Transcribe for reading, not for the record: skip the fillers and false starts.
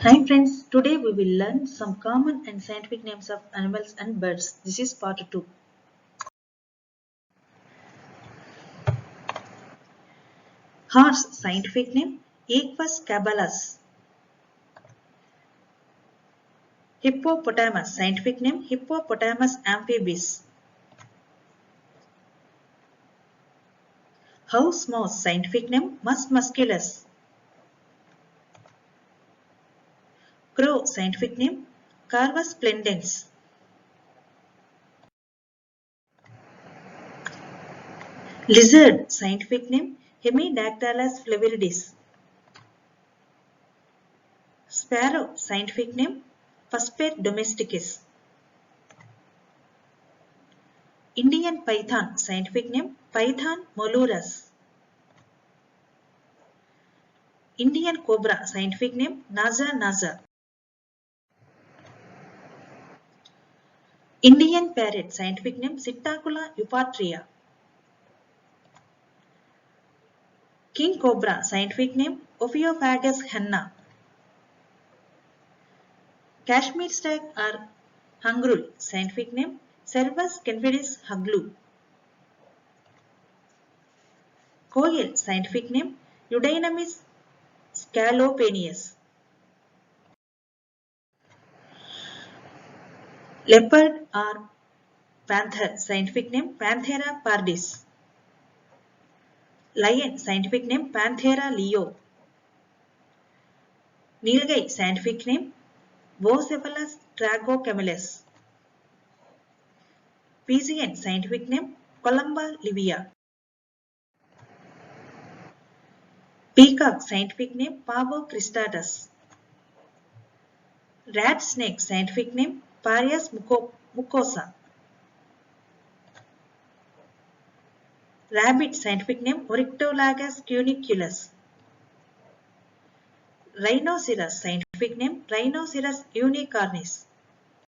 Hi friends, today we will learn some common and scientific names of animals and birds. This is part 2. Horse scientific name Equus caballus. Hippopotamus scientific name Hippopotamus amphibis. House mouse scientific name Mus musculus. Crow scientific name Corvus splendens. Lizard scientific name Hemidactylus flaviridis. Sparrow scientific name Puspet domesticus. Indian python scientific name Python molurus. Indian cobra scientific name Naja. Indian parrot scientific name Psittacula eupatria. King cobra scientific name Ophiopagus henna. Kashmir stag or hungrul scientific name Cervus confidis huglu. Koel scientific name Eudynamis scalopenius. Leopard or panther scientific name Panthera pardis. Lion scientific name Panthera leo. Nilgai scientific name Vocephalus tragocamelus. Pigeon scientific name Columba livia. Peacock scientific name Pavo cristatus. Rat snake scientific name Parias mucosa. Rabbit scientific name Oryctolagus cuniculus. Rhinoceros scientific name Rhinoceros unicornis.